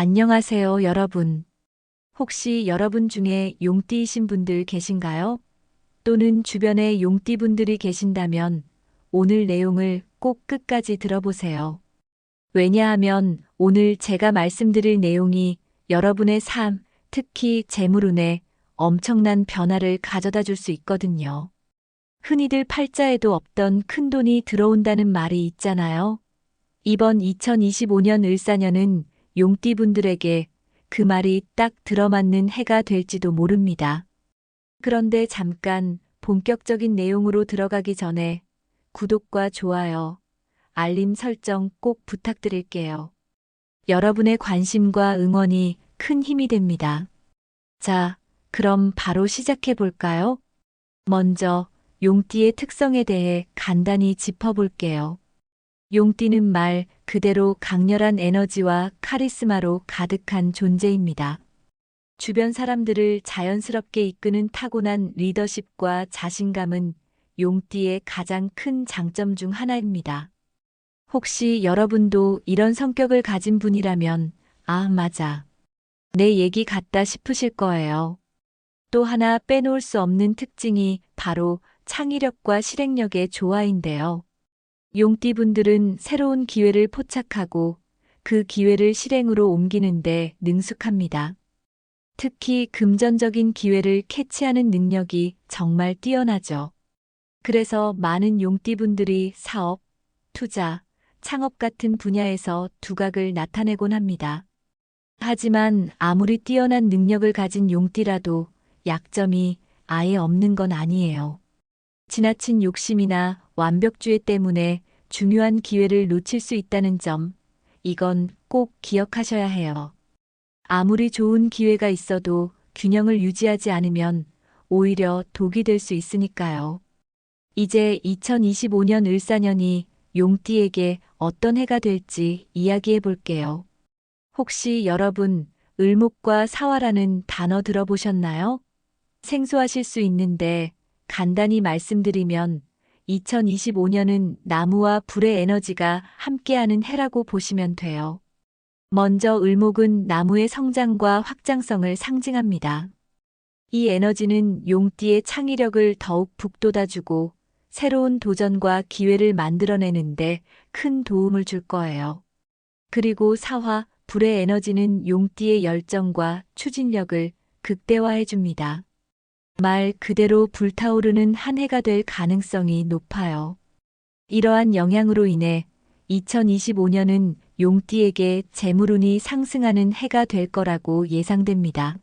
안녕하세요, 여러분. 혹시 여러분 중에 용띠이신 분들 계신가요? 또는 주변에 용띠 분들이 계신다면 오늘 내용을 꼭 끝까지 들어보세요. 왜냐하면 오늘 제가 말씀드릴 내용이 여러분의 삶, 특히 재물운에 엄청난 변화를 가져다 줄 수 있거든요. 흔히들 팔자에도 없던 큰돈이 들어온다는 말이 있잖아요. 이번 2025년 을사년은 용띠분들에게 그 말이 딱 들어맞는 해가 될지도 모릅니다. 그런데 잠깐 본격적인 내용으로 들어가기 전에 구독과 좋아요, 알림 설정 꼭 부탁드릴게요. 여러분의 관심과 응원이 큰 힘이 됩니다. 자, 그럼 바로 시작해 볼까요? 먼저 용띠의 특성에 대해 간단히 짚어볼게요. 용띠는 말 그대로 강렬한 에너지와 카리스마로 가득한 존재입니다. 주변 사람들을 자연스럽게 이끄는 타고난 리더십과 자신감은 용띠의 가장 큰 장점 중 하나입니다. 혹시 여러분도 이런 성격을 가진 분이라면, 아, 맞아. 내 얘기 같다 싶으실 거예요. 또 하나 빼놓을 수 없는 특징이 바로 창의력과 실행력의 조화인데요. 용띠분들은 새로운 기회를 포착하고 그 기회를 실행으로 옮기는데 능숙합니다. 특히 금전적인 기회를 캐치하는 능력이 정말 뛰어나죠. 그래서 많은 용띠분들이 사업, 투자, 창업 같은 분야에서 두각을 나타내곤 합니다. 하지만 아무리 뛰어난 능력을 가진 용띠라도 약점이 아예 없는 건 아니에요. 지나친 욕심이나 완벽주의 때문에 중요한 기회를 놓칠 수 있다는 점, 이건 꼭 기억하셔야 해요. 아무리 좋은 기회가 있어도 균형을 유지하지 않으면 오히려 독이 될 수 있으니까요. 이제 2025년 을사년이 용띠에게 어떤 해가 될지 이야기해 볼게요. 혹시 여러분, 을목과 사화라는 단어 들어보셨나요? 생소하실 수 있는데 간단히 말씀드리면 2025년은 나무와 불의 에너지가 함께하는 해라고 보시면 돼요. 먼저 을목은 나무의 성장과 확장성을 상징합니다. 이 에너지는 용띠의 창의력을 더욱 북돋아주고 새로운 도전과 기회를 만들어내는데 큰 도움을 줄 거예요. 그리고 사화, 불의 에너지는 용띠의 열정과 추진력을 극대화해 줍니다. 말 그대로 불타오르는 한 해가 될 가능성이 높아요. 이러한 영향으로 인해 2025년은 용띠에게 재물운이 상승하는 해가 될 거라고 예상됩니다.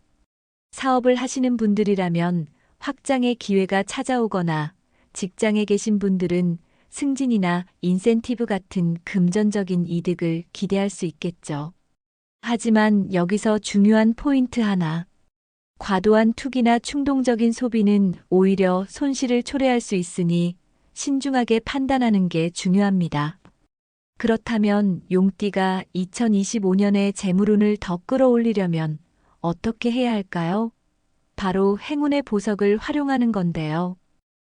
사업을 하시는 분들이라면 확장의 기회가 찾아오거나 직장에 계신 분들은 승진이나 인센티브 같은 금전적인 이득을 기대할 수 있겠죠. 하지만 여기서 중요한 포인트 하나. 과도한 투기나 충동적인 소비는 오히려 손실을 초래할 수 있으니 신중하게 판단하는 게 중요합니다. 그렇다면 용띠가 2025년에 재물운을 더 끌어올리려면 어떻게 해야 할까요? 바로 행운의 보석을 활용하는 건데요.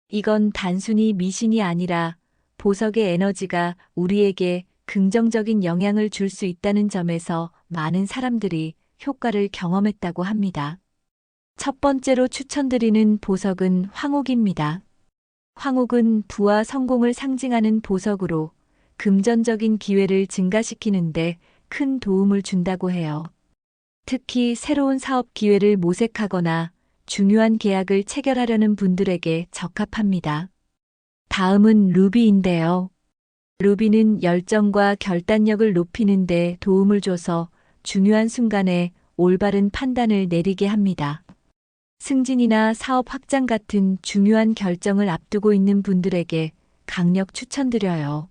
이건 단순히 미신이 아니라 보석의 에너지가 우리에게 긍정적인 영향을 줄 수 있다는 점에서 많은 사람들이 효과를 경험했다고 합니다. 첫 번째로 추천드리는 보석은 황옥입니다. 황옥은 부와 성공을 상징하는 보석으로 금전적인 기회를 증가시키는데 큰 도움을 준다고 해요. 특히 새로운 사업 기회를 모색하거나 중요한 계약을 체결하려는 분들에게 적합합니다. 다음은 루비인데요. 루비는 열정과 결단력을 높이는 데 도움을 줘서 중요한 순간에 올바른 판단을 내리게 합니다. 승진이나 사업 확장 같은 중요한 결정을 앞두고 있는 분들에게 강력 추천드려요.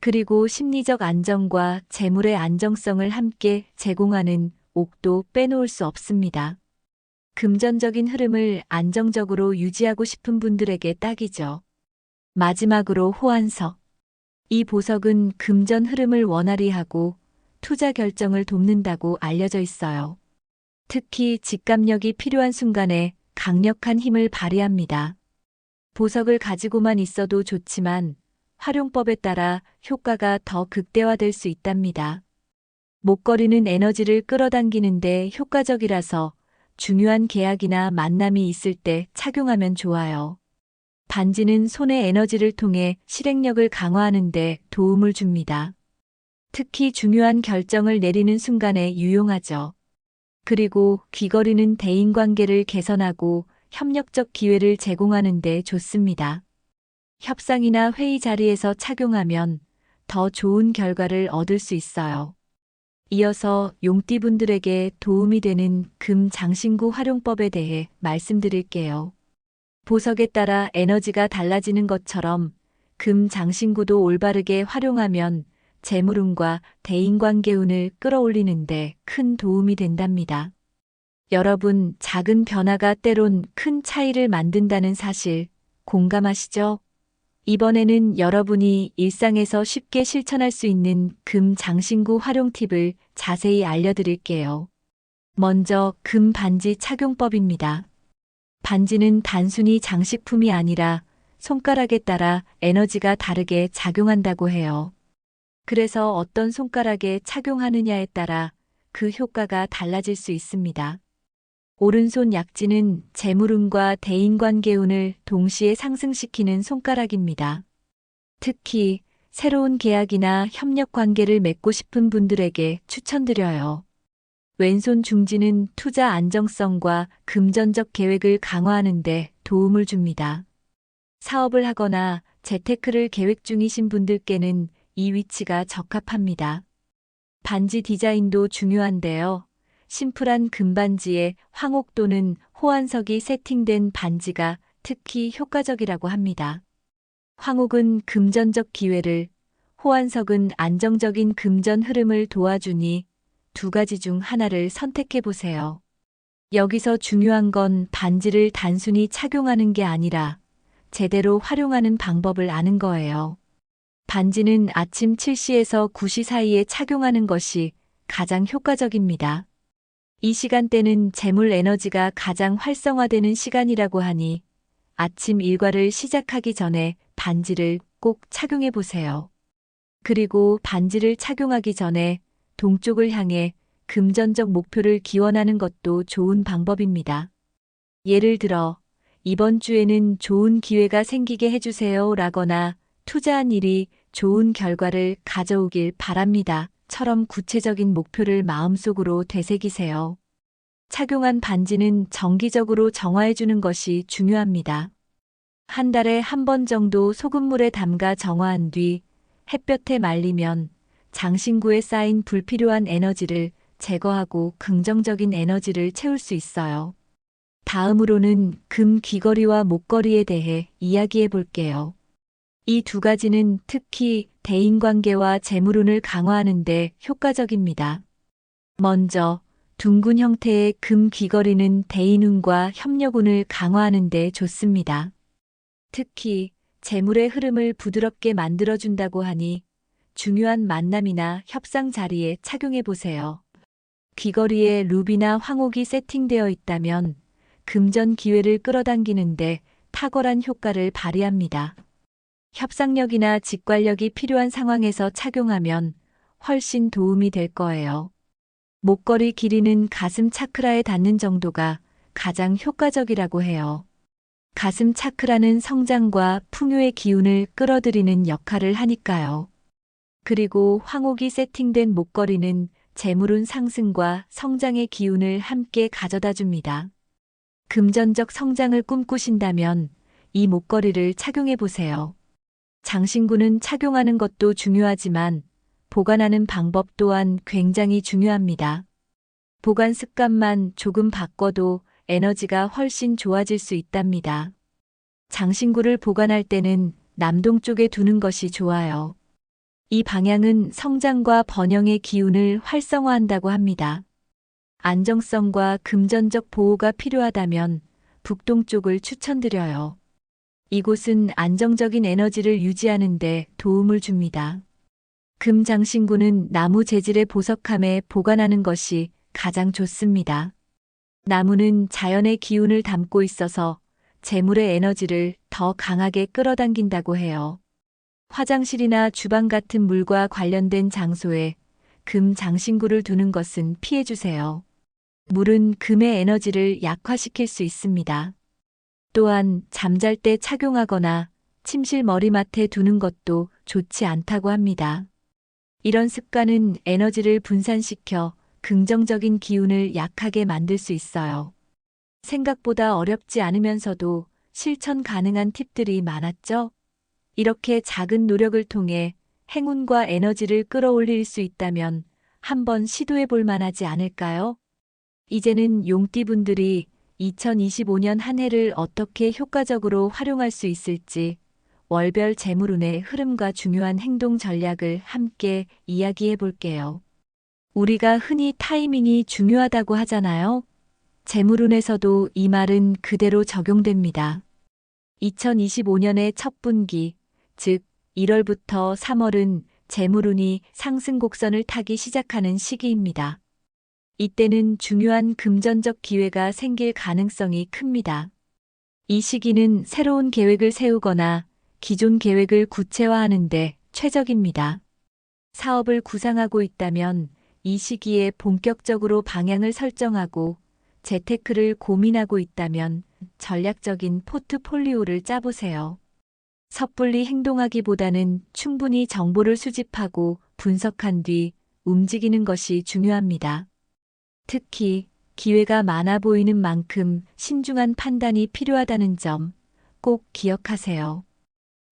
그리고 심리적 안정과 재물의 안정성을 함께 제공하는 옥도 빼놓을 수 없습니다. 금전적인 흐름을 안정적으로 유지하고 싶은 분들에게 딱이죠. 마지막으로 호환석. 이 보석은 금전 흐름을 원활히 하고 투자 결정을 돕는다고 알려져 있어요. 특히 직감력이 필요한 순간에 강력한 힘을 발휘합니다. 보석을 가지고만 있어도 좋지만 활용법에 따라 효과가 더 극대화될 수 있답니다. 목걸이는 에너지를 끌어당기는데 효과적이라서 중요한 계약이나 만남이 있을 때 착용하면 좋아요. 반지는 손의 에너지를 통해 실행력을 강화하는 데 도움을 줍니다. 특히 중요한 결정을 내리는 순간에 유용하죠. 그리고 귀걸이는 대인관계를 개선하고 협력적 기회를 제공하는 데 좋습니다. 협상이나 회의 자리에서 착용하면 더 좋은 결과를 얻을 수 있어요. 이어서 용띠분들에게 도움이 되는 금 장신구 활용법에 대해 말씀드릴게요. 보석에 따라 에너지가 달라지는 것처럼 금 장신구도 올바르게 활용하면 재물운과 대인관계운을 끌어올리는데 큰 도움이 된답니다. 여러분, 작은 변화가 때론 큰 차이를 만든다는 사실 공감하시죠? 이번에는 여러분이 일상에서 쉽게 실천할 수 있는 금 장신구 활용 팁을 자세히 알려드릴게요. 먼저 금 반지 착용법입니다. 반지는 단순히 장식품이 아니라 손가락에 따라 에너지가 다르게 작용한다고 해요. 그래서 어떤 손가락에 착용하느냐에 따라 그 효과가 달라질 수 있습니다. 오른손 약지는 재물운과 대인관계운을 동시에 상승시키는 손가락입니다. 특히 새로운 계약이나 협력 관계를 맺고 싶은 분들에게 추천드려요. 왼손 중지는 투자 안정성과 금전적 계획을 강화하는 데 도움을 줍니다. 사업을 하거나 재테크를 계획 중이신 분들께는 이 위치가 적합합니다. 반지 디자인도 중요한데요. 심플한 금반지에 황옥 또는 호환석이 세팅된 반지가 특히 효과적이라고 합니다. 황옥은 금전적 기회를, 호환석은 안정적인 금전 흐름을 도와주니 두 가지 중 하나를 선택해 보세요. 여기서 중요한 건 반지를 단순히 착용하는 게 아니라 제대로 활용하는 방법을 아는 거예요. 반지는 아침 7시에서 9시 사이에 착용하는 것이 가장 효과적입니다. 이 시간대는 재물 에너지가 가장 활성화되는 시간이라고 하니 아침 일과를 시작하기 전에 반지를 꼭 착용해 보세요. 그리고 반지를 착용하기 전에 동쪽을 향해 금전적 목표를 기원하는 것도 좋은 방법입니다. 예를 들어, 이번 주에는 좋은 기회가 생기게 해주세요 라거나 투자한 일이 좋은 결과를 가져오길 바랍니다. 처럼 구체적인 목표를 마음속으로 되새기세요. 착용한 반지는 정기적으로 정화해주는 것이 중요합니다. 한 달에 한 번 정도 소금물에 담가 정화한 뒤 햇볕에 말리면 장신구에 쌓인 불필요한 에너지를 제거하고 긍정적인 에너지를 채울 수 있어요. 다음으로는 금 귀걸이와 목걸이에 대해 이야기해 볼게요. 이 두 가지는 특히 대인관계와 재물운을 강화하는 데 효과적입니다. 먼저 둥근 형태의 금 귀걸이는 대인운과 협력운을 강화하는 데 좋습니다. 특히 재물의 흐름을 부드럽게 만들어준다고 하니 중요한 만남이나 협상 자리에 착용해 보세요. 귀걸이에 루비나 황옥이 세팅되어 있다면 금전 기회를 끌어당기는데 탁월한 효과를 발휘합니다. 협상력이나 직관력이 필요한 상황에서 착용하면 훨씬 도움이 될 거예요. 목걸이 길이는 가슴 차크라에 닿는 정도가 가장 효과적이라고 해요. 가슴 차크라는 성장과 풍요의 기운을 끌어들이는 역할을 하니까요. 그리고 황옥이 세팅된 목걸이는 재물운 상승과 성장의 기운을 함께 가져다 줍니다. 금전적 성장을 꿈꾸신다면 이 목걸이를 착용해 보세요. 장신구는 착용하는 것도 중요하지만 보관하는 방법 또한 굉장히 중요합니다. 보관 습관만 조금 바꿔도 에너지가 훨씬 좋아질 수 있답니다. 장신구를 보관할 때는 남동쪽에 두는 것이 좋아요. 이 방향은 성장과 번영의 기운을 활성화한다고 합니다. 안정성과 금전적 보호가 필요하다면 북동쪽을 추천드려요. 이곳은 안정적인 에너지를 유지하는 데 도움을 줍니다. 금 장신구는 나무 재질의 보석함에 보관하는 것이 가장 좋습니다. 나무는 자연의 기운을 담고 있어서 재물의 에너지를 더 강하게 끌어당긴다고 해요. 화장실이나 주방 같은 물과 관련된 장소에 금 장신구를 두는 것은 피해주세요. 물은 금의 에너지를 약화시킬 수 있습니다. 또한 잠잘 때 착용하거나 침실 머리맡에 두는 것도 좋지 않다고 합니다. 이런 습관은 에너지를 분산시켜 긍정적인 기운을 약하게 만들 수 있어요. 생각보다 어렵지 않으면서도 실천 가능한 팁들이 많았죠? 이렇게 작은 노력을 통해 행운과 에너지를 끌어올릴 수 있다면 한번 시도해 볼 만하지 않을까요? 이제는 용띠분들이 2025년 한 해를 어떻게 효과적으로 활용할 수 있을지 월별 재물운의 흐름과 중요한 행동 전략을 함께 이야기해 볼게요. 우리가 흔히 타이밍이 중요하다고 하잖아요. 재물운에서도 이 말은 그대로 적용됩니다. 2025년의 첫 분기, 즉 1월부터 3월은 재물운이 상승 곡선을 타기 시작하는 시기입니다. 이때는 중요한 금전적 기회가 생길 가능성이 큽니다. 이 시기는 새로운 계획을 세우거나 기존 계획을 구체화하는 데 최적입니다. 사업을 구상하고 있다면 이 시기에 본격적으로 방향을 설정하고 재테크를 고민하고 있다면 전략적인 포트폴리오를 짜보세요. 섣불리 행동하기보다는 충분히 정보를 수집하고 분석한 뒤 움직이는 것이 중요합니다. 특히 기회가 많아 보이는 만큼 신중한 판단이 필요하다는 점 꼭 기억하세요.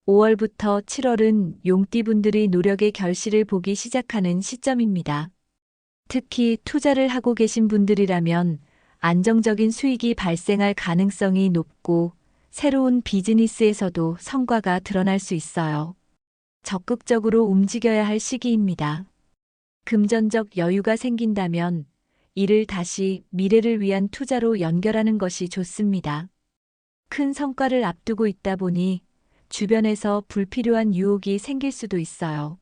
5월부터 7월은 용띠분들이 노력의 결실을 보기 시작하는 시점입니다. 특히 투자를 하고 계신 분들이라면 안정적인 수익이 발생할 가능성이 높고 새로운 비즈니스에서도 성과가 드러날 수 있어요. 적극적으로 움직여야 할 시기입니다. 금전적 여유가 생긴다면 이를 다시 미래를 위한 투자로 연결하는 것이 좋습니다. 큰 성과를 앞두고 있다 보니 주변에서 불필요한 유혹이 생길 수도 있어요.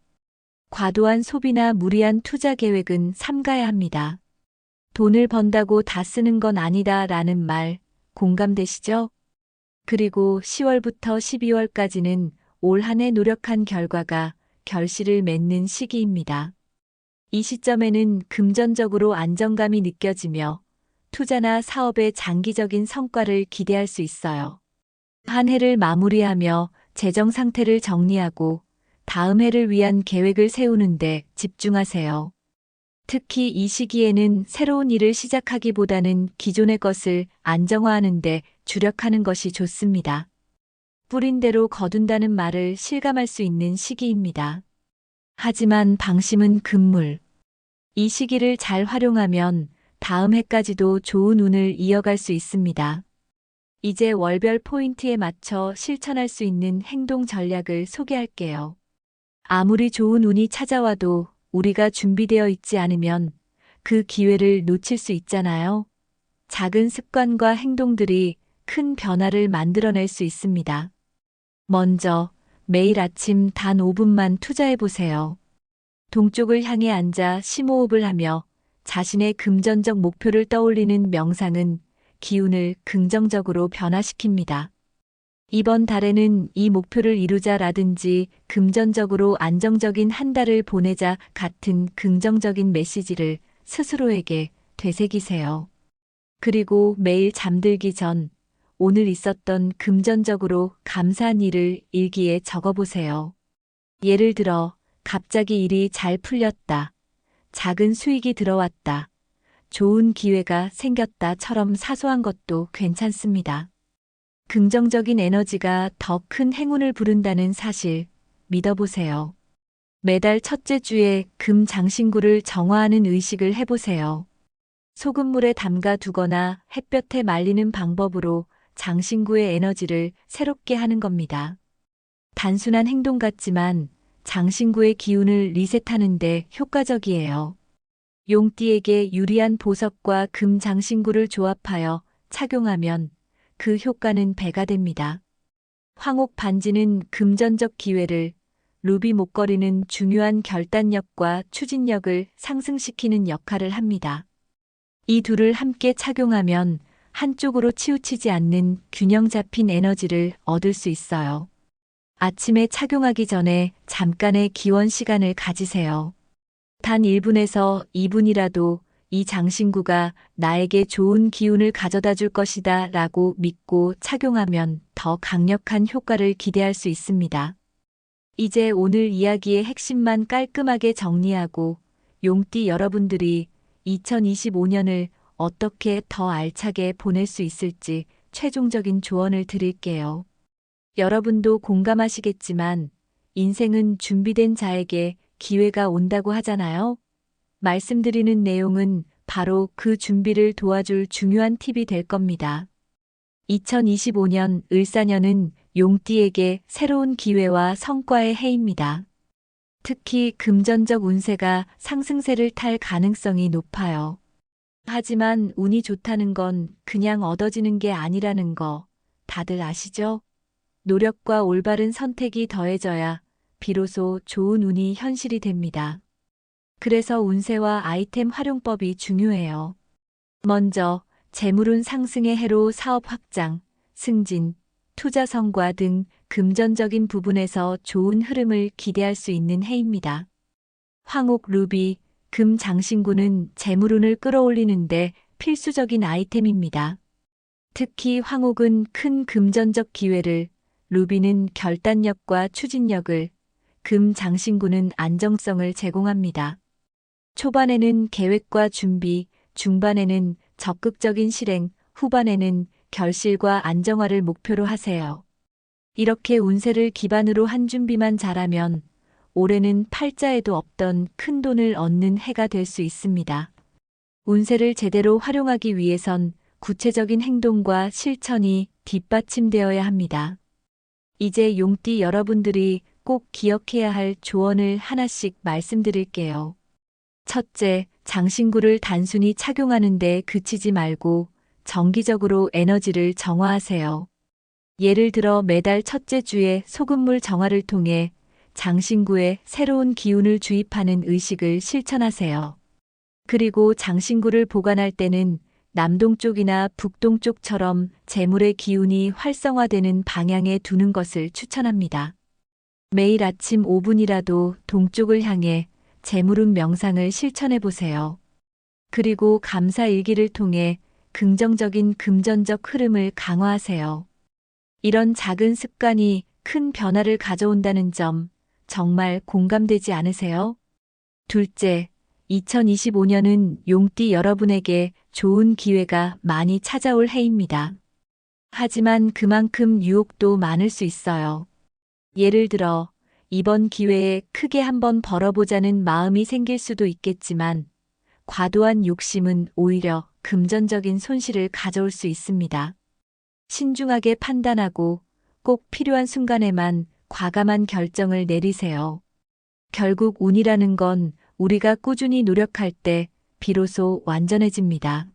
과도한 소비나 무리한 투자 계획은 삼가야 합니다. 돈을 번다고 다 쓰는 건 아니다 라는 말 공감되시죠? 그리고 10월부터 12월까지는 올 한 해 노력한 결과가 결실을 맺는 시기입니다. 이 시점에는 금전적으로 안정감이 느껴지며 투자나 사업의 장기적인 성과를 기대할 수 있어요. 한 해를 마무리하며 재정 상태를 정리하고 다음 해를 위한 계획을 세우는 데 집중하세요. 특히 이 시기에는 새로운 일을 시작하기보다는 기존의 것을 안정화하는 데 주력하는 것이 좋습니다. 뿌린 대로 거둔다는 말을 실감할 수 있는 시기입니다. 하지만 방심은 금물. 이 시기를 잘 활용하면 다음 해까지도 좋은 운을 이어갈 수 있습니다. 이제 월별 포인트에 맞춰 실천할 수 있는 행동 전략을 소개할게요. 아무리 좋은 운이 찾아와도 우리가 준비되어 있지 않으면 그 기회를 놓칠 수 있잖아요. 작은 습관과 행동들이 큰 변화를 만들어낼 수 있습니다. 먼저 매일 아침 단 5분만 투자해 보세요. 동쪽을 향해 앉아 심호흡을 하며 자신의 금전적 목표를 떠올리는 명상은 기운을 긍정적으로 변화시킵니다. 이번 달에는 이 목표를 이루자라든지 금전적으로 안정적인 한 달을 보내자 같은 긍정적인 메시지를 스스로에게 되새기세요. 그리고 매일 잠들기 전 오늘 있었던 금전적으로 감사한 일을 일기에 적어보세요. 예를 들어 갑자기 일이 잘 풀렸다. 작은 수익이 들어왔다. 좋은 기회가 생겼다처럼 사소한 것도 괜찮습니다. 긍정적인 에너지가 더 큰 행운을 부른다는 사실 믿어보세요. 매달 첫째 주에 금 장신구를 정화하는 의식을 해보세요. 소금물에 담가 두거나 햇볕에 말리는 방법으로 장신구의 에너지를 새롭게 하는 겁니다. 단순한 행동 같지만 장신구의 기운을 리셋하는 데 효과적이에요. 용띠에게 유리한 보석과 금 장신구를 조합하여 착용하면 그 효과는 배가 됩니다. 황옥 반지는 금전적 기회를, 루비 목걸이는 중요한 결단력과 추진력을 상승시키는 역할을 합니다. 이 둘을 함께 착용하면 한쪽으로 치우치지 않는 균형 잡힌 에너지를 얻을 수 있어요. 아침에 착용하기 전에 잠깐의 기원 시간을 가지세요. 단 1분에서 2분이라도 이 장신구가 나에게 좋은 기운을 가져다 줄 것이다 라고 믿고 착용하면 더 강력한 효과를 기대할 수 있습니다. 이제 오늘 이야기의 핵심만 깔끔하게 정리하고 용띠 여러분들이 2025년을 어떻게 더 알차게 보낼 수 있을지 최종적인 조언을 드릴게요. 여러분도 공감하시겠지만 인생은 준비된 자에게 기회가 온다고 하잖아요. 말씀드리는 내용은 바로 그 준비를 도와줄 중요한 팁이 될 겁니다. 2025년 을사년은 용띠에게 새로운 기회와 성과의 해입니다. 특히 금전적 운세가 상승세를 탈 가능성이 높아요. 하지만 운이 좋다는 건 그냥 얻어지는 게 아니라는 거 다들 아시죠? 노력과 올바른 선택이 더해져야 비로소 좋은 운이 현실이 됩니다. 그래서 운세와 아이템 활용법이 중요해요. 먼저 재물운 상승의 해로 사업 확장, 승진, 투자 성과 등 금전적인 부분에서 좋은 흐름을 기대할 수 있는 해입니다. 황옥, 루비, 금 장신구는 재물운을 끌어올리는데 필수적인 아이템입니다. 특히 황옥은 큰 금전적 기회를, 루비는 결단력과 추진력을, 금 장신구는 안정성을 제공합니다. 초반에는 계획과 준비, 중반에는 적극적인 실행, 후반에는 결실과 안정화를 목표로 하세요. 이렇게 운세를 기반으로 한 준비만 잘하면 올해는 팔자에도 없던 큰 돈을 얻는 해가 될 수 있습니다. 운세를 제대로 활용하기 위해선 구체적인 행동과 실천이 뒷받침되어야 합니다. 이제 용띠 여러분들이 꼭 기억해야 할 조언을 하나씩 말씀드릴게요. 첫째, 장신구를 단순히 착용하는 데 그치지 말고 정기적으로 에너지를 정화하세요. 예를 들어 매달 첫째 주에 소금물 정화를 통해 장신구에 새로운 기운을 주입하는 의식을 실천하세요. 그리고 장신구를 보관할 때는 남동쪽이나 북동쪽처럼 재물의 기운이 활성화되는 방향에 두는 것을 추천합니다. 매일 아침 5분이라도 동쪽을 향해 재물운 명상을 실천해 보세요. 그리고 감사 일기를 통해 긍정적인 금전적 흐름을 강화하세요. 이런 작은 습관이 큰 변화를 가져온다는 점 정말 공감되지 않으세요? 둘째, 2025년은 용띠 여러분에게 좋은 기회가 많이 찾아올 해입니다. 하지만 그만큼 유혹도 많을 수 있어요. 예를 들어 이번 기회에 크게 한번 벌어보자는 마음이 생길 수도 있겠지만 과도한 욕심은 오히려 금전적인 손실을 가져올 수 있습니다. 신중하게 판단하고 꼭 필요한 순간에만 과감한 결정을 내리세요. 결국 운이라는 건 우리가 꾸준히 노력할 때 비로소 완전해집니다.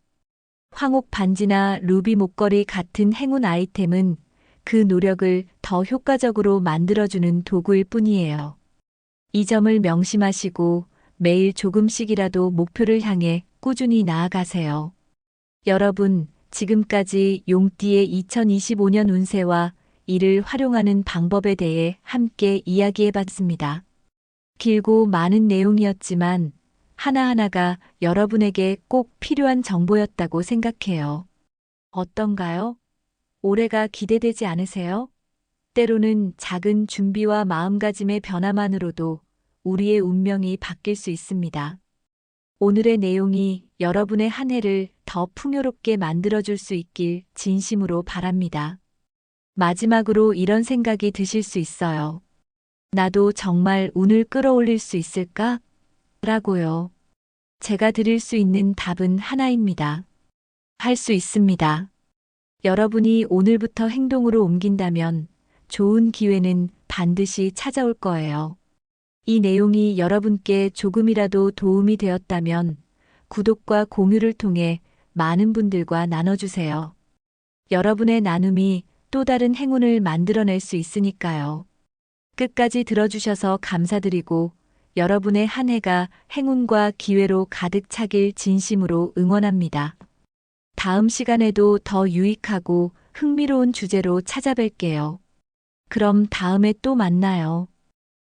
황옥 반지나 루비 목걸이 같은 행운 아이템은 그 노력을 더 효과적으로 만들어주는 도구일 뿐이에요. 이 점을 명심하시고 매일 조금씩이라도 목표를 향해 꾸준히 나아가세요. 여러분, 지금까지 용띠의 2025년 운세와 이를 활용하는 방법에 대해 함께 이야기해봤습니다. 길고 많은 내용이었지만 하나하나가 여러분에게 꼭 필요한 정보였다고 생각해요. 어떤가요? 올해가 기대되지 않으세요? 때로는 작은 준비와 마음가짐의 변화만으로도 우리의 운명이 바뀔 수 있습니다. 오늘의 내용이 여러분의 한 해를 더 풍요롭게 만들어줄 수 있길 진심으로 바랍니다. 마지막으로 이런 생각이 드실 수 있어요. 나도 정말 운을 끌어올릴 수 있을까? 라고요. 제가 드릴 수 있는 답은 하나입니다. 할 수 있습니다. 여러분이 오늘부터 행동으로 옮긴다면 좋은 기회는 반드시 찾아올 거예요. 이 내용이 여러분께 조금이라도 도움이 되었다면 구독과 공유를 통해 많은 분들과 나눠주세요. 여러분의 나눔이 또 다른 행운을 만들어낼 수 있으니까요. 끝까지 들어주셔서 감사드리고 여러분의 한 해가 행운과 기회로 가득 차길 진심으로 응원합니다. 다음 시간에도 더 유익하고 흥미로운 주제로 찾아뵐게요. 그럼 다음에 또 만나요.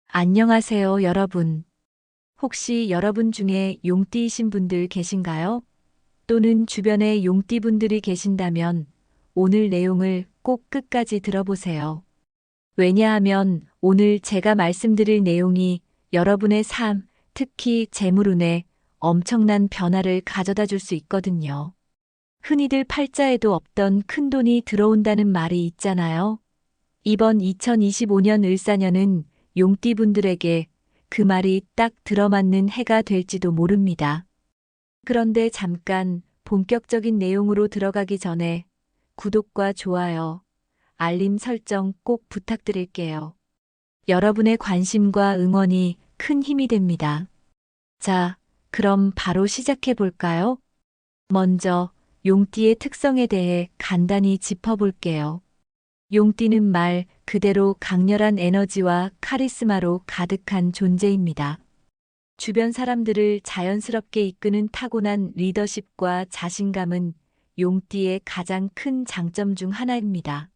안녕하세요, 여러분. 혹시 여러분 중에 용띠이신 분들 계신가요? 또는 주변에 용띠분들이 계신다면 오늘 내용을 꼭 끝까지 들어보세요. 왜냐하면 오늘 제가 말씀드릴 내용이 여러분의 삶, 특히 재물운에 엄청난 변화를 가져다 줄 수 있거든요. 흔히들 팔자에도 없던 큰돈이 들어온다는 말이 있잖아요. 이번 2025년 을사년은 용띠분들에게 그 말이 딱 들어맞는 해가 될지도 모릅니다. 그런데 잠깐 본격적인 내용으로 들어가기 전에 구독과 좋아요, 알림 설정 꼭 부탁드릴게요. 여러분의 관심과 응원이 큰 힘이 됩니다. 자, 그럼 바로 시작해 볼까요? 먼저 용띠의 특성에 대해 간단히 짚어볼게요. 용띠는 말 그대로 강렬한 에너지와 카리스마로 가득한 존재입니다. 주변 사람들을 자연스럽게 이끄는 타고난 리더십과 자신감은 용띠의 가장 큰 장점 중 하나입니다.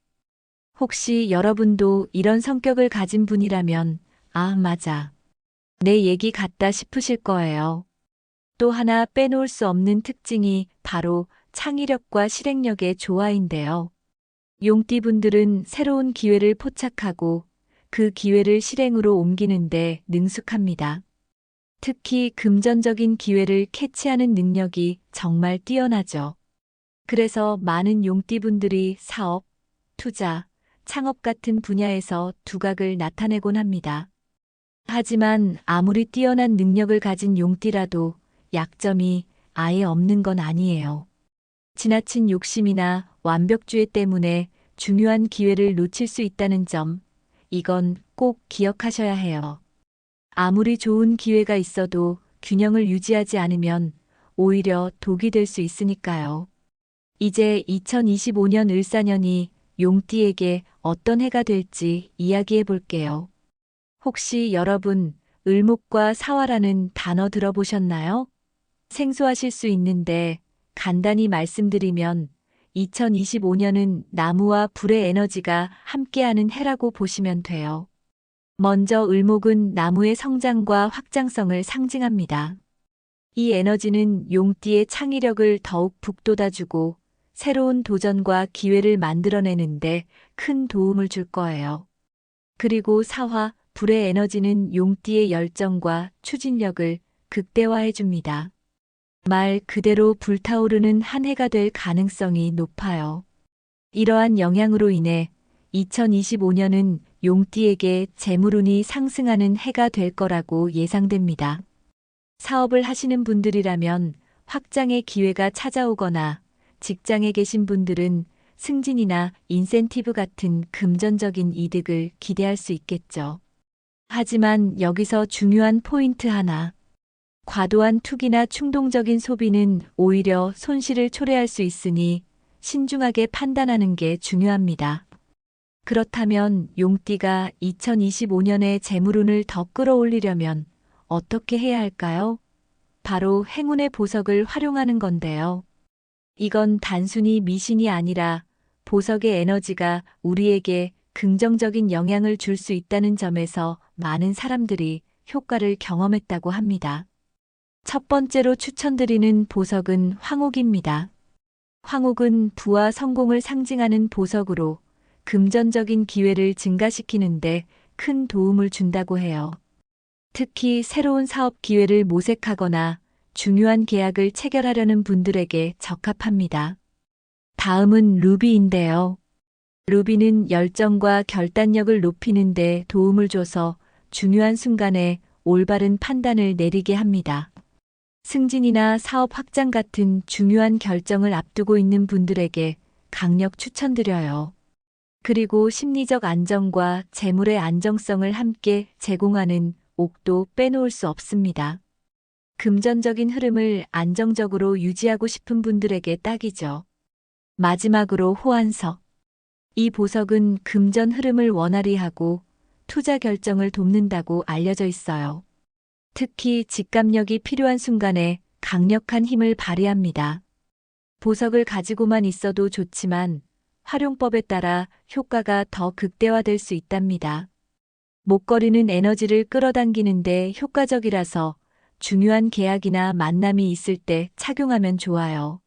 혹시 여러분도 이런 성격을 가진 분이라면, 아, 맞아. 내 얘기 같다 싶으실 거예요. 또 하나 빼놓을 수 없는 특징이 바로 창의력과 실행력의 조화인데요. 용띠분들은 새로운 기회를 포착하고 그 기회를 실행으로 옮기는데 능숙합니다. 특히 금전적인 기회를 캐치하는 능력이 정말 뛰어나죠. 그래서 많은 용띠분들이 사업, 투자, 창업 같은 분야에서 두각을 나타내곤 합니다. 하지만 아무리 뛰어난 능력을 가진 용띠라도 약점이 아예 없는 건 아니에요. 지나친 욕심이나 완벽주의 때문에 중요한 기회를 놓칠 수 있다는 점, 이건 꼭 기억하셔야 해요. 아무리 좋은 기회가 있어도 균형을 유지하지 않으면 오히려 독이 될 수 있으니까요. 이제 2025년 을사년이 용띠에게 어떤 해가 될지 이야기해 볼게요. 혹시 여러분 을목과 사화라는 단어 들어보셨나요? 생소하실 수 있는데 간단히 말씀드리면 2025년은 나무와 불의 에너지가 함께하는 해라고 보시면 돼요. 먼저 을목은 나무의 성장과 확장성을 상징합니다. 이 에너지는 용띠의 창의력을 더욱 북돋아주고 새로운 도전과 기회를 만들어내는데 큰 도움을 줄 거예요. 그리고 사화, 불의 에너지는 용띠의 열정과 추진력을 극대화해 줍니다. 말 그대로 불타오르는 한 해가 될 가능성이 높아요. 이러한 영향으로 인해 2025년은 용띠에게 재물운이 상승하는 해가 될 거라고 예상됩니다. 사업을 하시는 분들이라면 확장의 기회가 찾아오거나 직장에 계신 분들은 승진이나 인센티브 같은 금전적인 이득을 기대할 수 있겠죠. 하지만 여기서 중요한 포인트 하나. 과도한 투기나 충동적인 소비는 오히려 손실을 초래할 수 있으니 신중하게 판단하는 게 중요합니다. 그렇다면 용띠가 2025년에 재물운을 더 끌어올리려면 어떻게 해야 할까요? 바로 행운의 보석을 활용하는 건데요. 이건 단순히 미신이 아니라 보석의 에너지가 우리에게 긍정적인 영향을 줄 수 있다는 점에서 많은 사람들이 효과를 경험했다고 합니다. 첫 번째로 추천드리는 보석은 황옥입니다. 황옥은 부와 성공을 상징하는 보석으로 금전적인 기회를 증가시키는데 큰 도움을 준다고 해요. 특히 새로운 사업 기회를 모색하거나 중요한 계약을 체결하려는 분들에게 적합합니다. 다음은 루비인데요. 루비는 열정과 결단력을 높이는 데 도움을 줘서 중요한 순간에 올바른 판단을 내리게 합니다. 승진이나 사업 확장 같은 중요한 결정을 앞두고 있는 분들에게 강력 추천드려요. 그리고 심리적 안정과 재물의 안정성을 함께 제공하는 옥도 빼놓을 수 없습니다. 금전적인 흐름을 안정적으로 유지하고 싶은 분들에게 딱이죠. 마지막으로 호환석. 이 보석은 금전 흐름을 원활히 하고 투자 결정을 돕는다고 알려져 있어요. 특히 직감력이 필요한 순간에 강력한 힘을 발휘합니다. 보석을 가지고만 있어도 좋지만 활용법에 따라 효과가 더 극대화될 수 있답니다. 목걸이는 에너지를 끌어당기는데 효과적이라서 중요한 계약이나 만남이 있을 때 착용하면 좋아요.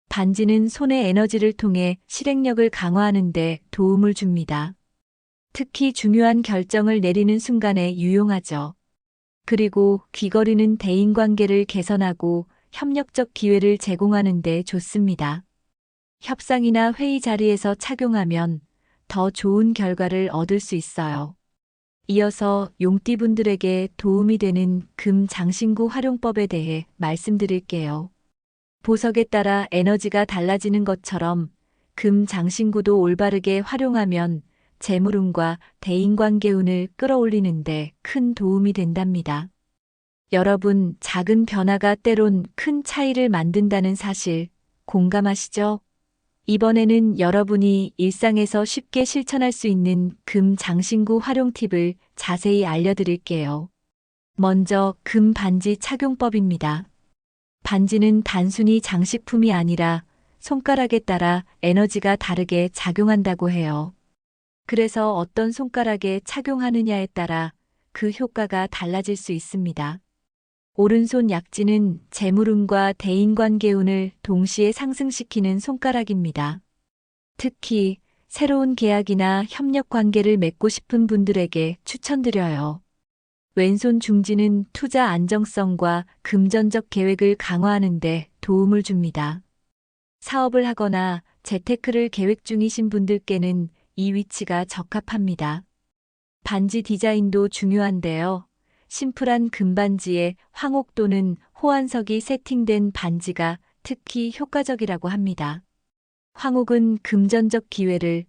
반지는 손의 에너지를 통해 실행력을 강화하는 데 도움을 줍니다. 특히 중요한 결정을 내리는 순간에 유용하죠. 그리고 귀걸이는 대인관계를 개선하고 협력적 기회를 제공하는 데 좋습니다. 협상이나 회의 자리에서 착용하면 더 좋은 결과를 얻을 수 있어요. 이어서 용띠분들에게 도움이 되는 금 장신구 활용법에 대해 말씀드릴게요. 보석에 따라 에너지가 달라지는 것처럼 금 장신구도 올바르게 활용하면 재물운과 대인관계운을 끌어올리는데 큰 도움이 된답니다. 여러분, 작은 변화가 때론 큰 차이를 만든다는 사실 공감하시죠? 이번에는 여러분이 일상에서 쉽게 실천할 수 있는 금 장신구 활용 팁을 자세히 알려드릴게요. 먼저 금 반지 착용법입니다. 반지는 단순히 장식품이 아니라 손가락에 따라 에너지가 다르게 작용한다고 해요. 그래서 어떤 손가락에 착용하느냐에 따라 그 효과가 달라질 수 있습니다. 오른손 약지는 재물운과 대인관계운을 동시에 상승시키는 손가락입니다. 특히 새로운 계약이나 협력 관계를 맺고 싶은 분들에게 추천드려요. 왼손 중지는 투자 안정성과 금전적 계획을 강화하는 데 도움을 줍니다. 사업을 하거나 재테크를 계획 중이신 분들께는 이 위치가 적합합니다. 반지 디자인도 중요한데요. 심플한 금반지에 황옥 또는 호환석이 세팅된 반지가 특히 효과적이라고 합니다. 황옥은 금전적 기회를,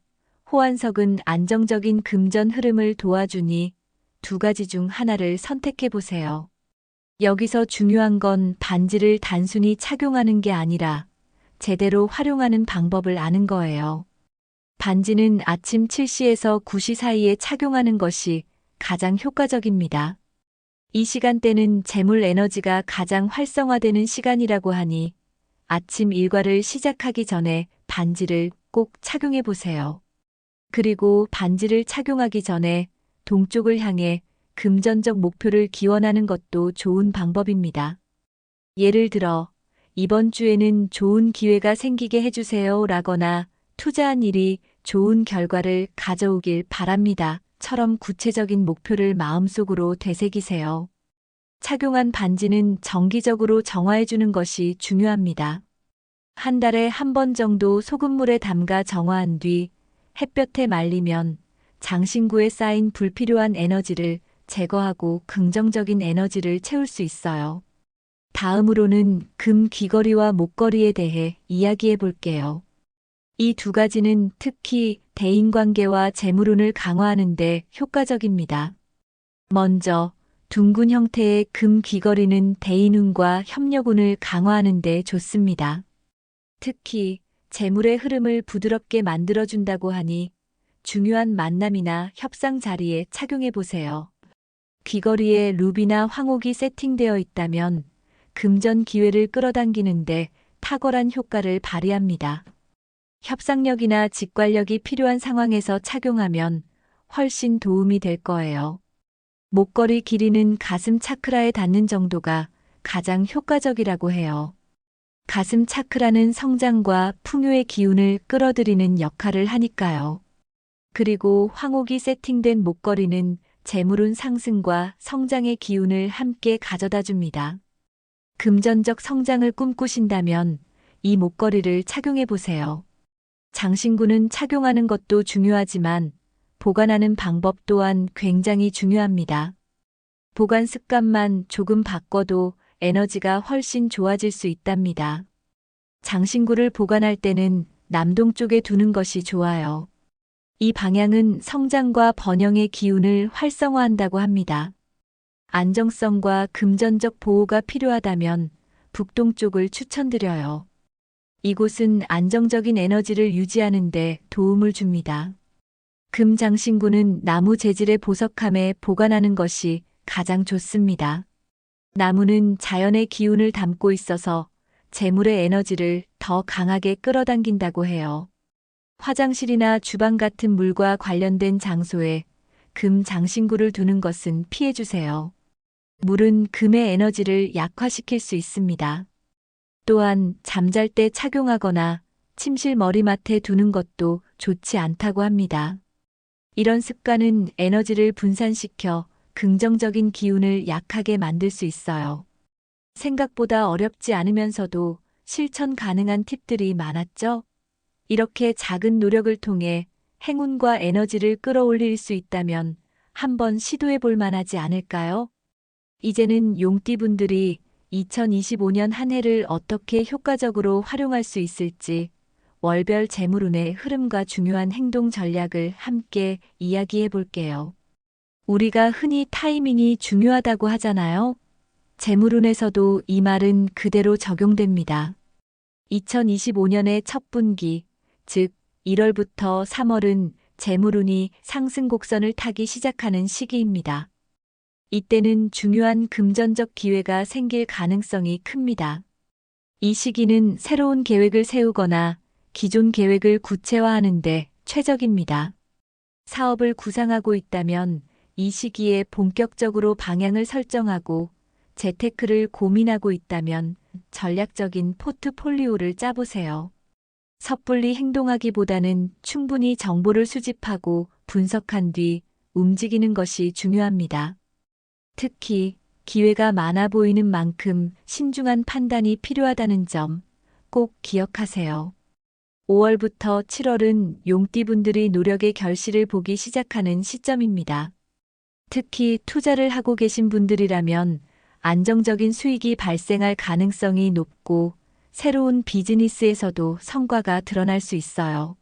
호환석은 안정적인 금전 흐름을 도와주니 두 가지 중 하나를 선택해 보세요. 여기서 중요한 건 반지를 단순히 착용하는 게 아니라 제대로 활용하는 방법을 아는 거예요. 반지는 아침 7시에서 9시 사이에 착용하는 것이 가장 효과적입니다. 이 시간대는 재물 에너지가 가장 활성화되는 시간이라고 하니 아침 일과를 시작하기 전에 반지를 꼭 착용해 보세요. 그리고 반지를 착용하기 전에 동쪽을 향해 금전적 목표를 기원하는 것도 좋은 방법입니다. 예를 들어, 이번 주에는 좋은 기회가 생기게 해주세요 라거나 투자한 일이 좋은 결과를 가져오길 바랍니다. 처럼 구체적인 목표를 마음속으로 되새기세요. 착용한 반지는 정기적으로 정화해주는 것이 중요합니다. 한 달에 한 번 정도 소금물에 담가 정화한 뒤 햇볕에 말리면 장신구에 쌓인 불필요한 에너지를 제거하고 긍정적인 에너지를 채울 수 있어요. 다음으로는 금 귀걸이와 목걸이에 대해 이야기해 볼게요. 이 두 가지는 특히 대인관계와 재물운을 강화하는 데 효과적입니다. 먼저 둥근 형태의 금 귀걸이는 대인운과 협력운을 강화하는 데 좋습니다. 특히 재물의 흐름을 부드럽게 만들어준다고 하니 중요한 만남이나 협상 자리에 착용해 보세요. 귀걸이에 루비나 황옥이 세팅되어 있다면 금전 기회를 끌어당기는데 탁월한 효과를 발휘합니다. 협상력이나 직관력이 필요한 상황에서 착용하면 훨씬 도움이 될 거예요. 목걸이 길이는 가슴 차크라에 닿는 정도가 가장 효과적이라고 해요. 가슴 차크라는 성장과 풍요의 기운을 끌어들이는 역할을 하니까요. 그리고 황옥이 세팅된 목걸이는 재물운 상승과 성장의 기운을 함께 가져다 줍니다. 금전적 성장을 꿈꾸신다면 이 목걸이를 착용해 보세요. 장신구는 착용하는 것도 중요하지만 보관하는 방법 또한 굉장히 중요합니다. 보관 습관만 조금 바꿔도 에너지가 훨씬 좋아질 수 있답니다. 장신구를 보관할 때는 남동쪽에 두는 것이 좋아요. 이 방향은 성장과 번영의 기운을 활성화한다고 합니다. 안정성과 금전적 보호가 필요하다면 북동쪽을 추천드려요. 이곳은 안정적인 에너지를 유지하는 데 도움을 줍니다. 금 장신구는 나무 재질의 보석함에 보관하는 것이 가장 좋습니다. 나무는 자연의 기운을 담고 있어서 재물의 에너지를 더 강하게 끌어당긴다고 해요. 화장실이나 주방 같은 물과 관련된 장소에 금 장신구를 두는 것은 피해주세요. 물은 금의 에너지를 약화시킬 수 있습니다. 또한 잠잘 때 착용하거나 침실 머리맡에 두는 것도 좋지 않다고 합니다. 이런 습관은 에너지를 분산시켜 긍정적인 기운을 약하게 만들 수 있어요. 생각보다 어렵지 않으면서도 실천 가능한 팁들이 많았죠? 이렇게 작은 노력을 통해 행운과 에너지를 끌어올릴 수 있다면 한번 시도해 볼 만하지 않을까요? 이제는 용띠분들이 2025년 한 해를 어떻게 효과적으로 활용할 수 있을지 월별 재물운의 흐름과 중요한 행동 전략을 함께 이야기해 볼게요. 우리가 흔히 타이밍이 중요하다고 하잖아요. 재물운에서도 이 말은 그대로 적용됩니다. 2025년의 첫 분기, 즉 1월부터 3월은 재물운이 상승 곡선을 타기 시작하는 시기입니다. 이때는 중요한 금전적 기회가 생길 가능성이 큽니다. 이 시기는 새로운 계획을 세우거나 기존 계획을 구체화하는 데 최적입니다. 사업을 구상하고 있다면 이 시기에 본격적으로 방향을 설정하고 재테크를 고민하고 있다면 전략적인 포트폴리오를 짜보세요. 섣불리 행동하기보다는 충분히 정보를 수집하고 분석한 뒤 움직이는 것이 중요합니다. 특히 기회가 많아 보이는 만큼 신중한 판단이 필요하다는 점 꼭 기억하세요. 5월부터 7월은 용띠분들이 노력의 결실을 보기 시작하는 시점입니다. 특히 투자를 하고 계신 분들이라면 안정적인 수익이 발생할 가능성이 높고 새로운 비즈니스에서도 성과가 드러날 수 있어요.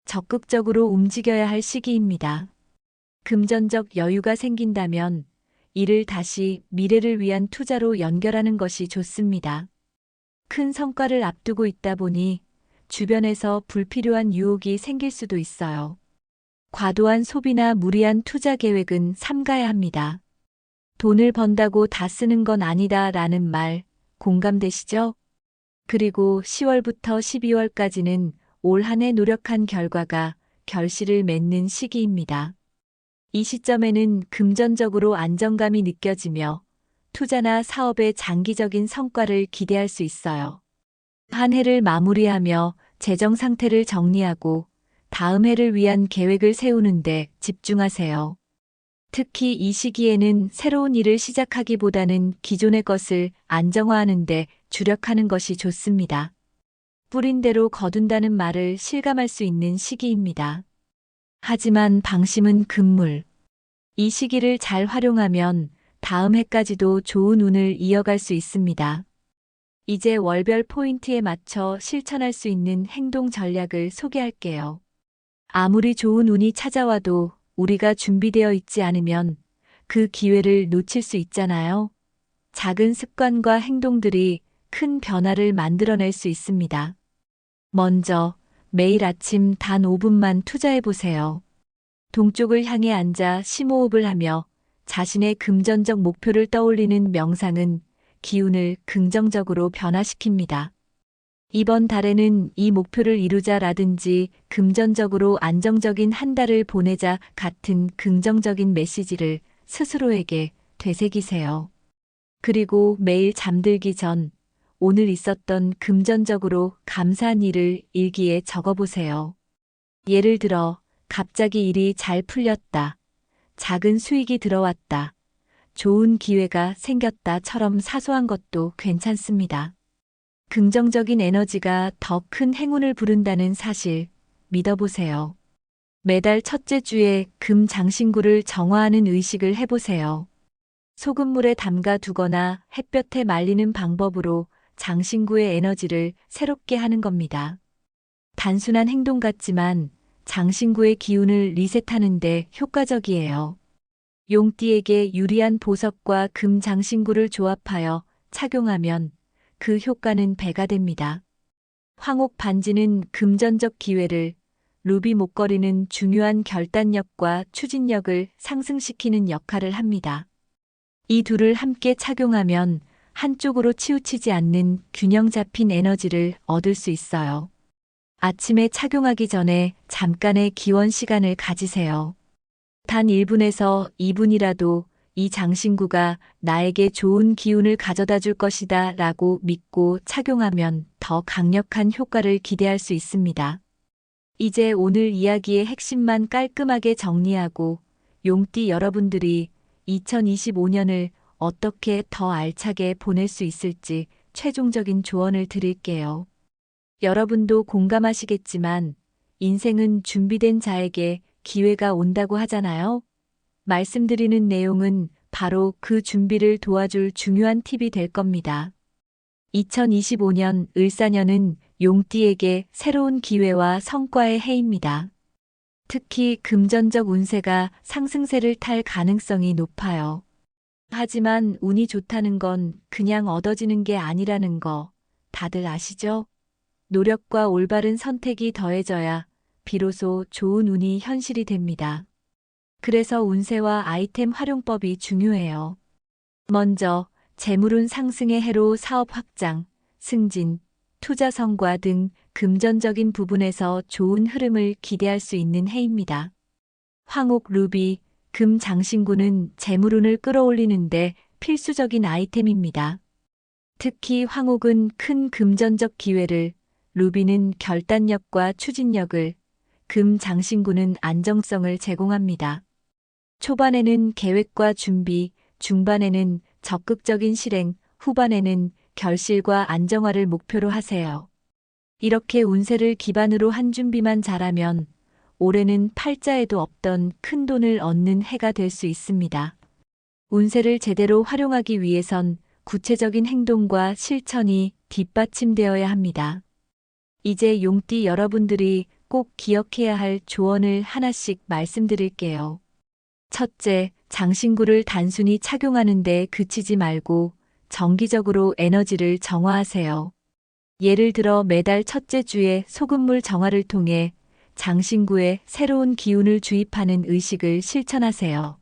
적극적으로 움직여야 할 시기입니다. 금전적 여유가 생긴다면 이를 다시 미래를 위한 투자로 연결하는 것이 좋습니다. 큰 성과를 앞두고 있다 보니 주변에서 불필요한 유혹이 생길 수도 있어요. 과도한 소비나 무리한 투자 계획은 삼가야 합니다. 돈을 번다고 다 쓰는 건 아니다 라는 말 공감되시죠? 그리고 10월부터 12월까지는 올 한 해 노력한 결과가 결실을 맺는 시기입니다. 이 시점에는 금전적으로 안정감이 느껴지며 투자나 사업의 장기적인 성과를 기대할 수 있어요. 한 해를 마무리하며 재정 상태를 정리하고 다음 해를 위한 계획을 세우는 데 집중하세요. 특히 이 시기에는 새로운 일을 시작하기보다는 기존의 것을 안정화하는 데 주력하는 것이 좋습니다. 뿌린 대로 거둔다는 말을 실감할 수 있는 시기입니다. 하지만 방심은 금물. 이 시기를 잘 활용하면 다음 해까지도 좋은 운을 이어갈 수 있습니다. 이제 월별 포인트에 맞춰 실천할 수 있는 행동 전략을 소개할게요. 아무리 좋은 운이 찾아와도 우리가 준비되어 있지 않으면 그 기회를 놓칠 수 있잖아요. 작은 습관과 행동들이 큰 변화를 만들어낼 수 있습니다. 먼저 매일 아침 단 5분만 투자해 보세요. 동쪽을 향해 앉아 심호흡을 하며 자신의 금전적 목표를 떠올리는 명상은 기운을 긍정적으로 변화시킵니다. 이번 달에는 이 목표를 이루자라든지 금전적으로 안정적인 한 달을 보내자 같은 긍정적인 메시지를 스스로에게 되새기세요. 그리고 매일 잠들기 전 오늘 있었던 금전적으로 감사한 일을 일기에 적어보세요. 예를 들어 갑자기 일이 잘 풀렸다. 작은 수익이 들어왔다. 좋은 기회가 생겼다처럼 사소한 것도 괜찮습니다. 긍정적인 에너지가 더 큰 행운을 부른다는 사실 믿어보세요. 매달 첫째 주에 금 장신구를 정화하는 의식을 해보세요. 소금물에 담가 두거나 햇볕에 말리는 방법으로 장신구의 에너지를 새롭게 하는 겁니다. 단순한 행동 같지만 장신구의 기운을 리셋하는 데 효과적이에요. 용띠에게 유리한 보석과 금 장신구를 조합하여 착용하면 그 효과는 배가 됩니다. 황옥 반지는 금전적 기회를, 루비 목걸이는 중요한 결단력과 추진력을 상승시키는 역할을 합니다. 이 둘을 함께 착용하면 한쪽으로 치우치지 않는 균형 잡힌 에너지를 얻을 수 있어요. 아침에 착용하기 전에 잠깐의 기원 시간을 가지세요. 단 1분에서 2분이라도 이 장신구가 나에게 좋은 기운을 가져다 줄 것이다 라고 믿고 착용하면 더 강력한 효과를 기대할 수 있습니다. 이제 오늘 이야기의 핵심만 깔끔하게 정리하고 용띠 여러분들이 2025년을 어떻게 더 알차게 보낼 수 있을지 최종적인 조언을 드릴게요. 여러분도 공감하시겠지만 인생은 준비된 자에게 기회가 온다고 하잖아요. 말씀드리는 내용은 바로 그 준비를 도와줄 중요한 팁이 될 겁니다. 2025년 을사년은 용띠에게 새로운 기회와 성과의 해입니다. 특히 금전적 운세가 상승세를 탈 가능성이 높아요. 하지만 운이 좋다는 건 그냥 얻어지는 게 아니라는 거 다들 아시죠? 노력과 올바른 선택이 더해져야 비로소 좋은 운이 현실이 됩니다. 그래서 운세와 아이템 활용법이 중요해요. 먼저 재물운 상승의 해로 사업 확장, 승진, 투자 성과 등 금전적인 부분에서 좋은 흐름을 기대할 수 있는 해입니다. 황옥, 루비, 금 장신구는 재물운을 끌어올리는데 필수적인 아이템입니다. 특히 황옥은 큰 금전적 기회를, 루비는 결단력과 추진력을, 금 장신구는 안정성을 제공합니다. 초반에는 계획과 준비, 중반에는 적극적인 실행, 후반에는 결실과 안정화를 목표로 하세요. 이렇게 운세를 기반으로 한 준비만 잘하면 올해는 팔자에도 없던 큰 돈을 얻는 해가 될 수 있습니다. 운세를 제대로 활용하기 위해선 구체적인 행동과 실천이 뒷받침되어야 합니다. 이제 용띠 여러분들이 꼭 기억해야 할 조언을 하나씩 말씀드릴게요. 첫째, 장신구를 단순히 착용하는 데 그치지 말고 정기적으로 에너지를 정화하세요. 예를 들어 매달 첫째 주에 소금물 정화를 통해 장신구에 새로운 기운을 주입하는 의식을 실천하세요.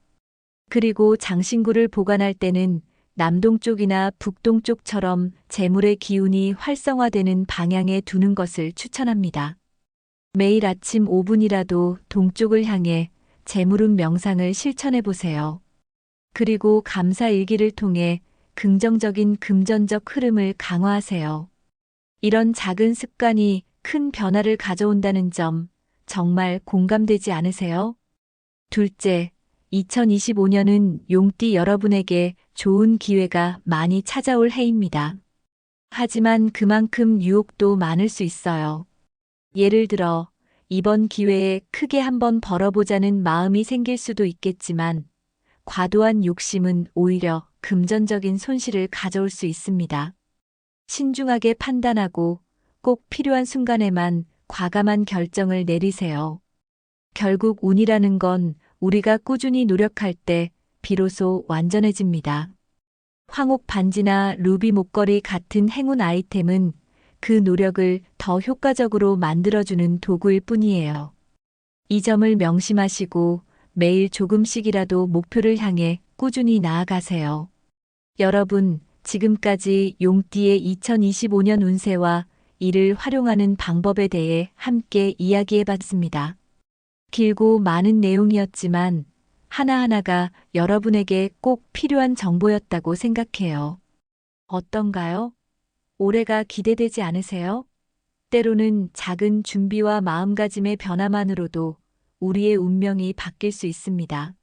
그리고 장신구를 보관할 때는 남동쪽이나 북동쪽처럼 재물의 기운이 활성화되는 방향에 두는 것을 추천합니다. 매일 아침 5분이라도 동쪽을 향해 재물운 명상을 실천해 보세요. 그리고 감사 일기를 통해 긍정적인 금전적 흐름을 강화하세요. 이런 작은 습관이 큰 변화를 가져온다는 점 정말 공감되지 않으세요? 둘째, 2025년은 용띠 여러분에게 좋은 기회가 많이 찾아올 해입니다. 하지만 그만큼 유혹도 많을 수 있어요. 예를 들어 이번 기회에 크게 한번 벌어보자는 마음이 생길 수도 있겠지만 과도한 욕심은 오히려 금전적인 손실을 가져올 수 있습니다. 신중하게 판단하고 꼭 필요한 순간에만 과감한 결정을 내리세요. 결국 운이라는 건 우리가 꾸준히 노력할 때 비로소 완전해집니다. 황옥 반지나 루비 목걸이 같은 행운 아이템은 그 노력을 더 효과적으로 만들어주는 도구일 뿐이에요. 이 점을 명심하시고 매일 조금씩이라도 목표를 향해 꾸준히 나아가세요. 여러분, 지금까지 용띠의 2025년 운세와 이를 활용하는 방법에 대해 함께 이야기해봤습니다. 길고 많은 내용이었지만 하나하나가 여러분에게 꼭 필요한 정보였다고 생각해요. 어떤가요? 올해가 기대되지 않으세요? 때로는 작은 준비와 마음가짐의 변화만으로도 우리의 운명이 바뀔 수 있습니다.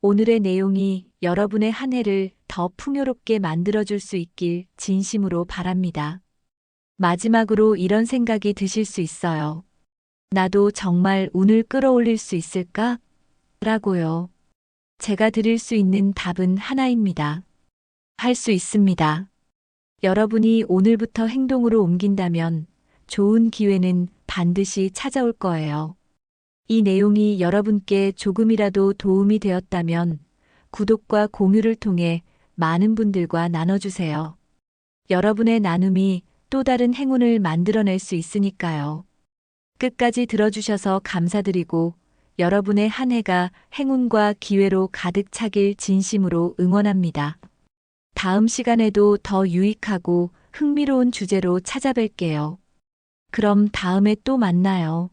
오늘의 내용이 여러분의 한 해를 더 풍요롭게 만들어줄 수 있길 진심으로 바랍니다. 마지막으로 이런 생각이 드실 수 있어요. 나도 정말 운을 끌어올릴 수 있을까? 라고요. 제가 드릴 수 있는 답은 하나입니다. 할 수 있습니다. 여러분이 오늘부터 행동으로 옮긴다면 좋은 기회는 반드시 찾아올 거예요. 이 내용이 여러분께 조금이라도 도움이 되었다면 구독과 공유를 통해 많은 분들과 나눠주세요. 여러분의 나눔이 또 다른 행운을 만들어낼 수 있으니까요. 끝까지 들어주셔서 감사드리고 여러분의 한 해가 행운과 기회로 가득 차길 진심으로 응원합니다. 다음 시간에도 더 유익하고 흥미로운 주제로 찾아뵐게요. 그럼 다음에 또 만나요.